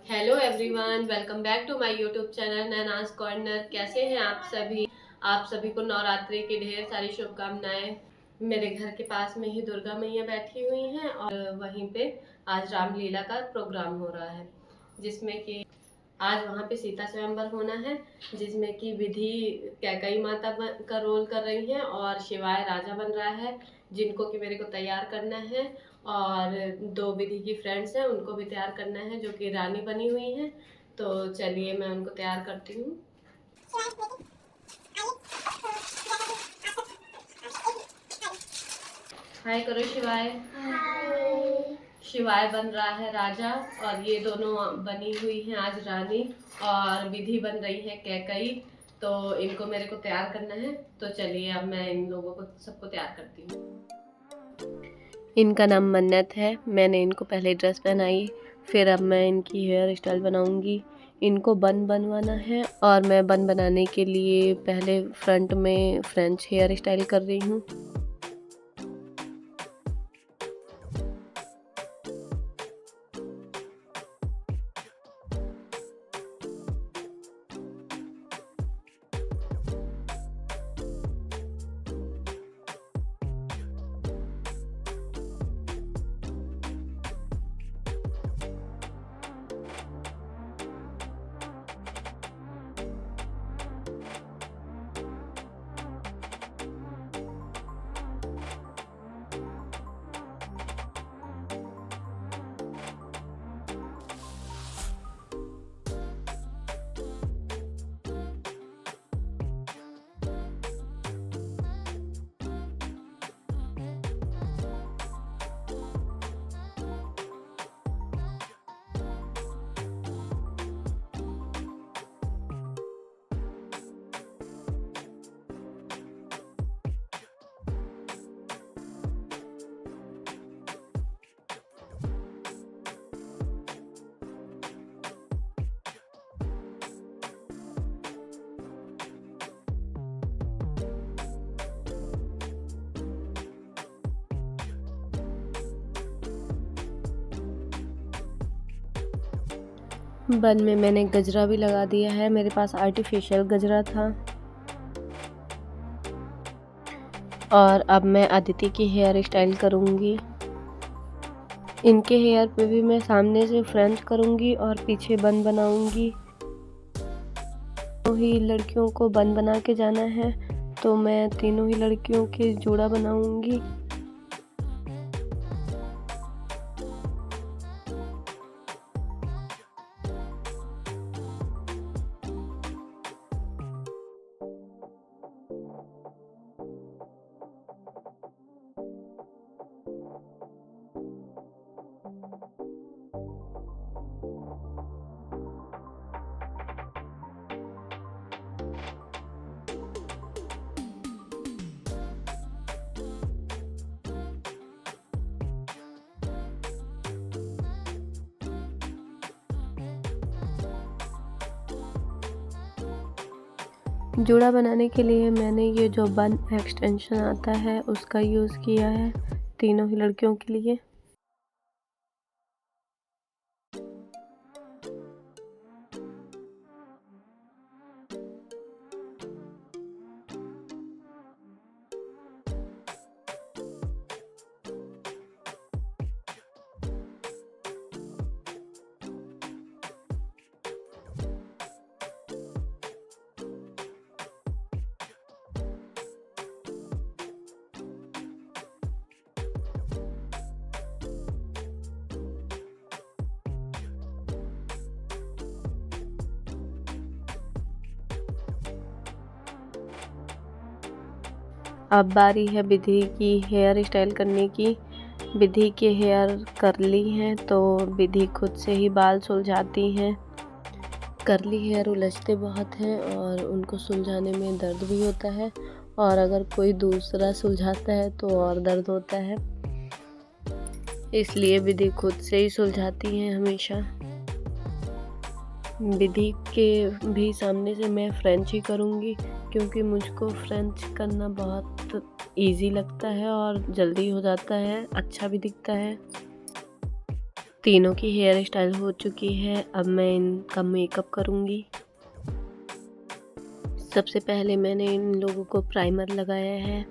Hello everyone, welcome back to my YouTube channel Naina's corner. कैसे हैं आप सभी? आप सभी को नवरात्रि की ढेर सारी शुभकामनाएं। मेरे घर के पास में ही दुर्गा मैया बैठी हुई हैं और वहीं पे आज रामलीला का प्रोग्राम हो रहा है, जिसमें कि आज वहाँ पे सीता स्वयंवर होना है, जिसमें कि विधि कैकई माता का रोल कर रही हैं और शिवाय राजा बन रहा है, जिनको कि मेरे को तैयार करना है। और दो विधि की फ्रेंड्स हैं, उनको भी तैयार करना है, जो कि रानी बनी हुई हैं। तो चलिए मैं उनको तैयार करती हूँ। हाय करो शिवाय। शिवाय बन रहा है राजा और ये दोनों बनी हुई हैं आज रानी, और विधि बन रही है कैकई। तो इनको मेरे को तैयार करना है, तो चलिए अब मैं इन लोगों को सबको तैयार करती हूँ। इनका नाम मन्नत है। मैंने इनको पहले ड्रेस पहनाई, फिर अब मैं इनकी हेयर स्टाइल बनाऊंगी। इनको बन बनवाना है और मैं बन बनाने के लिए पहले फ्रंट में फ्रेंच हेयर स्टाइल कर रही हूँ। बन में मैंने गजरा भी लगा दिया है, मेरे पास आर्टिफिशियल गजरा था। और अब मैं अदिति की हेयर स्टाइल करूँगी। इनके हेयर पे भी मैं सामने से फ्रेंच करूँगी और पीछे बन बनाऊँगी। तीनों ही लड़कियों को बन बना के जाना है, तो मैं तीनों ही लड़कियों के जोड़ा बनाऊँगी। जोड़ा बनाने के लिए मैंने ये जो बन एक्सटेंशन आता है उसका यूज़ किया है तीनों ही लड़कियों के लिए। अब बारी है विधि की हेयर स्टाइल करने की। विधि के हेयर कर्ली हैं, तो विधि खुद से ही बाल सुलझाती हैं। कर्ली हेयर उलझते बहुत हैं और उनको सुलझाने में दर्द भी होता है, और अगर कोई दूसरा सुलझाता है तो और दर्द होता है, इसलिए विधि खुद से ही सुलझाती हैं हमेशा। विधि के भी सामने से मैं फ्रेंच ही करूँगी, क्योंकि मुझको फ्रेंच करना बहुत इजी लगता है और जल्दी हो जाता है, अच्छा भी दिखता है। तीनों की हेयर स्टाइल हो चुकी है। अब मैं इनका मेकअप करूँगी। सबसे पहले मैंने इन लोगों को प्राइमर लगाया है।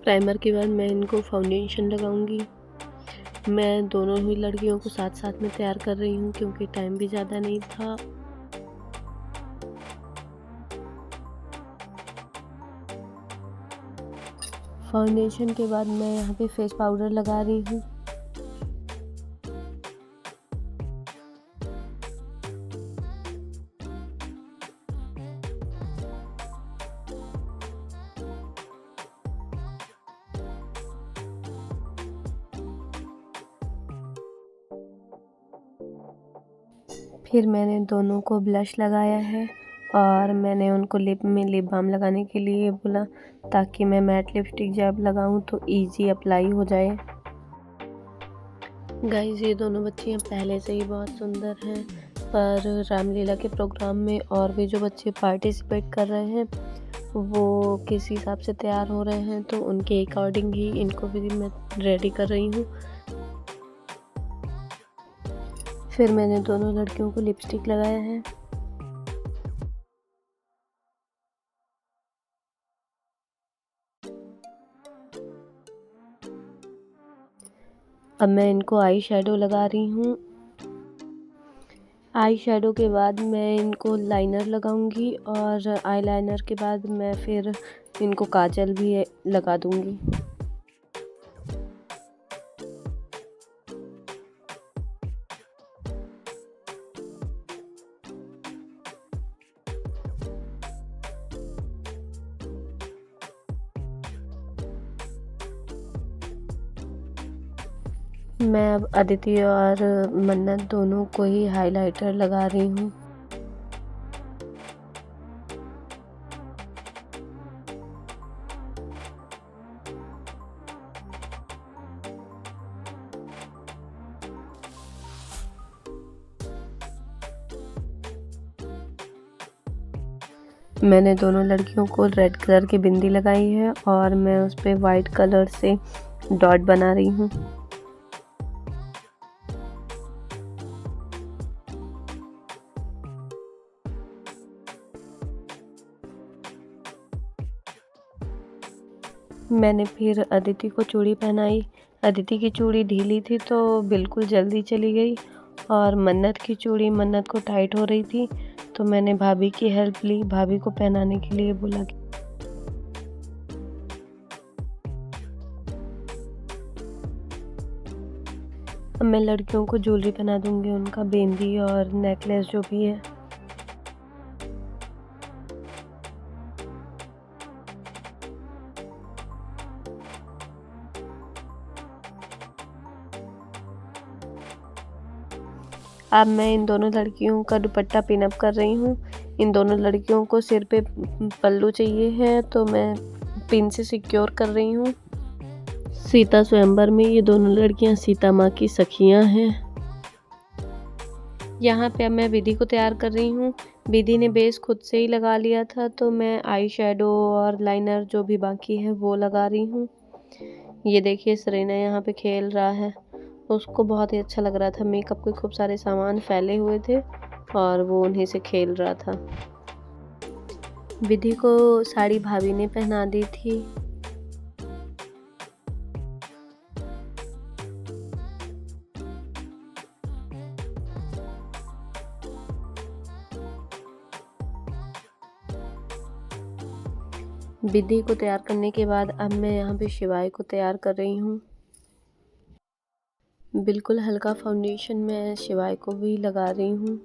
प्राइमर के बाद मैं इनको फाउंडेशन लगाऊंगी। मैं दोनों ही लड़कियों को साथ साथ में तैयार कर रही हूँ क्योंकि टाइम भी ज़्यादा नहीं था। फाउंडेशन के बाद मैं यहाँ पे फेस पाउडर लगा रही हूँ। फिर मैंने दोनों को ब्लश लगाया है और मैंने उनको लिप में लिप बाम लगाने के लिए बोला ताकि मैं मैट लिपस्टिक जब लगाऊं तो इजी अप्लाई हो जाए। गाइस, ये दोनों बच्चियां पहले से ही बहुत सुंदर हैं, पर रामलीला के प्रोग्राम में और भी जो बच्चे पार्टिसिपेट कर रहे हैं वो किस हिसाब से तैयार हो रहे हैं, तो उनके अकॉर्डिंग ही इनको भी मैं रेडी कर रही हूँ। फिर मैंने दोनों लड़कियों को लिपस्टिक लगाया है। अब मैं इनको आई शेडो लगा रही हूँ। आई शेडो के बाद मैं इनको लाइनर लगाऊंगी और आई लाइनर के बाद मैं फिर इनको काजल भी लगा दूंगी। मैं अब अदिति और मन्नत दोनों को ही हाइलाइटर लगा रही हूँ। मैंने दोनों लड़कियों को रेड कलर की बिंदी लगाई है और मैं उस पर वाइट कलर से डॉट बना रही हूँ। मैंने फिर अदिति को चूड़ी पहनाई। अदिति की चूड़ी ढीली थी तो बिल्कुल जल्दी चली गई और मन्नत की चूड़ी मन्नत को टाइट हो रही थी, तो मैंने भाभी की हेल्प ली, भाभी को पहनाने के लिए बोला। अब मैं लड़कियों को ज्वेलरी पहना दूंगी, उनका बिंदी और नेकलेस जो भी है। अब मैं इन दोनों लड़कियों का दुपट्टा पिन अप कर रही हूँ। इन दोनों लड़कियों को सिर पे पल्लू चाहिए है तो मैं पिन से सिक्योर कर रही हूँ। सीता स्वयंवर में ये दोनों लड़कियाँ सीता माँ की सखियाँ हैं। यहाँ पे अब मैं विधि को तैयार कर रही हूँ। विधि ने बेस खुद से ही लगा लिया था तो मैं आई शेडो और लाइनर जो भी बाकी है वो लगा रही हूँ। ये देखिए सरीना यहाँ पे खेल रहा है, उसको बहुत ही अच्छा लग रहा था। मेकअप के खूब सारे सामान फैले हुए थे और वो उन्हीं से खेल रहा था। विधि को साड़ी भाभी ने पहना दी थी। विधि को तैयार करने के बाद अब मैं यहाँ पे शिवाय को तैयार कर रही हूँ। बिल्कुल हल्का फाउंडेशन मैं शिवाय को भी लगा रही हूँ।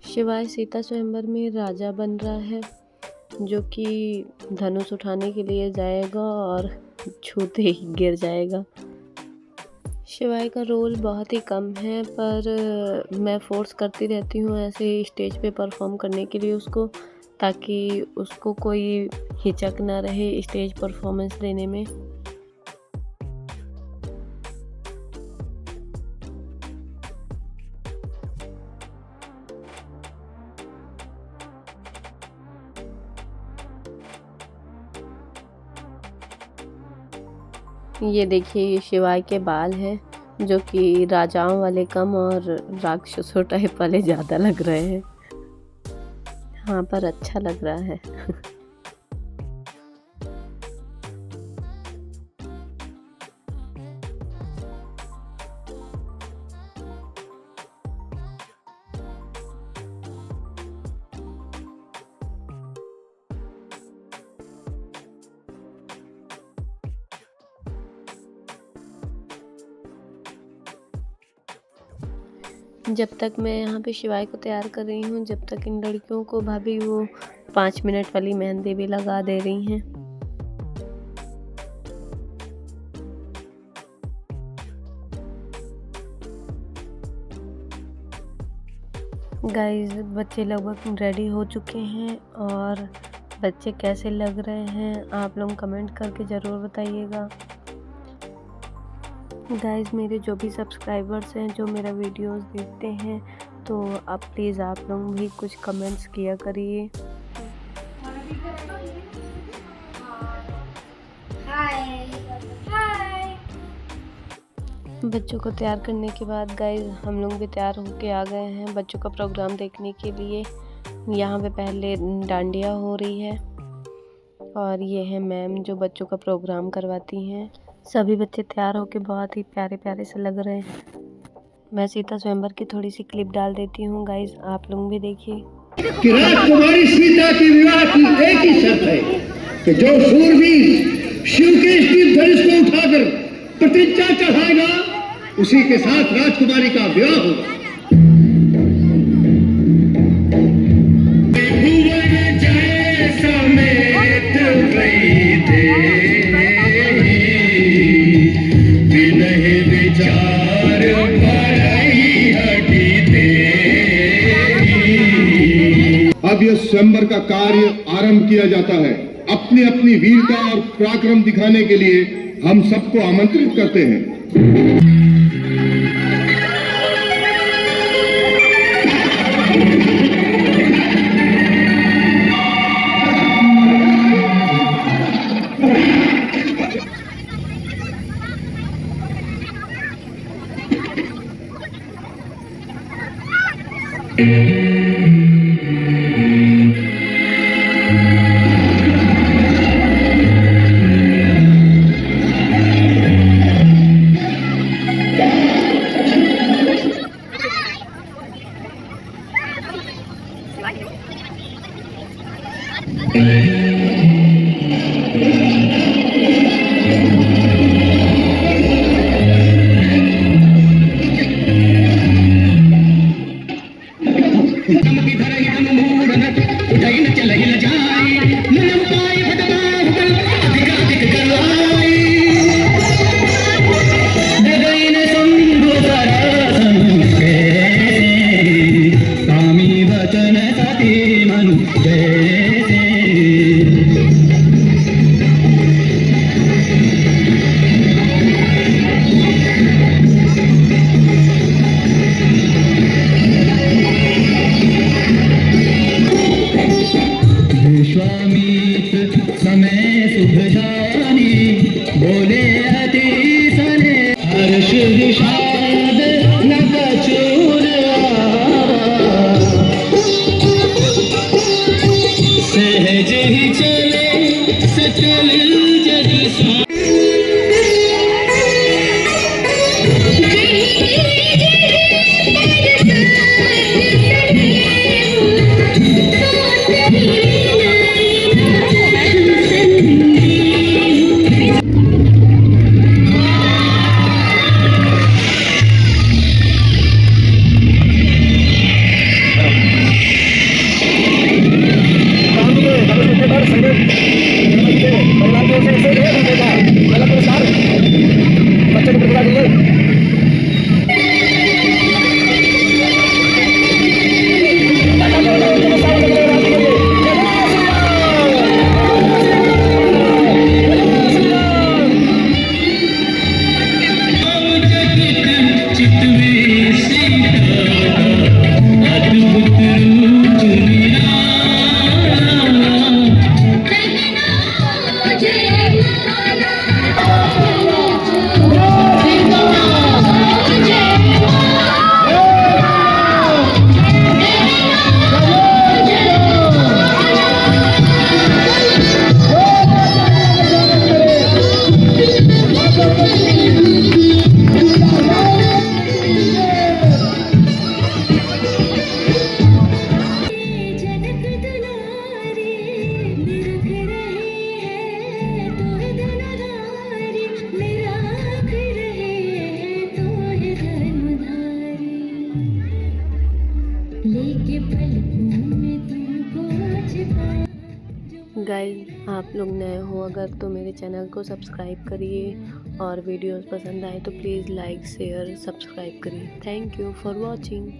शिवाय सीता स्वयंवर में राजा बन रहा है, जो कि धनुष उठाने के लिए जाएगा और छूते ही गिर जाएगा। शिवाय का रोल बहुत ही कम है, पर मैं फोर्स करती रहती हूँ ऐसे स्टेज पे परफॉर्म करने के लिए उसको, ताकि उसको कोई हिचक ना रहे स्टेज परफॉर्मेंस देने में। ये देखिए, ये शिवाय के बाल हैं जो कि राजाओं वाले कम और राक्षसों टाइप वाले ज़्यादा लग रहे हैं। हाँ, पर अच्छा लग रहा है। जब तक मैं यहाँ पे शिवाय को तैयार कर रही हूँ, जब तक इन लड़कियों को भाभी वो 5 मिनट वाली मेहंदी भी लगा दे रही हैं। गाइस, बच्चे लगभग रेडी हो चुके हैं और बच्चे कैसे लग रहे हैं आप लोग कमेंट करके ज़रूर बताइएगा। गाइस, मेरे जो भी सब्सक्राइबर्स हैं जो मेरा वीडियोस देखते हैं, तो आप प्लीज़ आप लोग भी कुछ कमेंट्स किया करिए। बच्चों को तैयार करने के बाद गाइस हम लोग भी तैयार होके आ गए हैं बच्चों का प्रोग्राम देखने के लिए। यहाँ पे पहले डांडिया हो रही है और ये है मैम जो बच्चों का प्रोग्राम करवाती हैं। सभी बच्चे तैयार होके बहुत ही प्यारे प्यारे से लग रहे हैं। मैं सीता स्वयंवर की थोड़ी सी क्लिप डाल देती हूँ गाइस, आप लोग भी देखिए। कि राजकुमारी सीता की विवाह की एक ही शर्त है कि जो शूरवीर शिव के स्थिर धनुष को उठाकर प्रतिज्ञा चढ़ाएगा, उसी के साथ राजकुमारी का विवाह होगा। अब यह स्वयंवर का कार्य आरंभ किया जाता है। अपनी अपनी वीरता और पराक्रम दिखाने के लिए हम सबको आमंत्रित करते हैं। सहज ही लेके पलकों में तुमको छिपा। गाइस, आप लोग नए हो अगर तो मेरे चैनल को सब्सक्राइब करिए और वीडियोस पसंद आए तो प्लीज़ लाइक शेयर सब्सक्राइब करिए। Thank you for watching.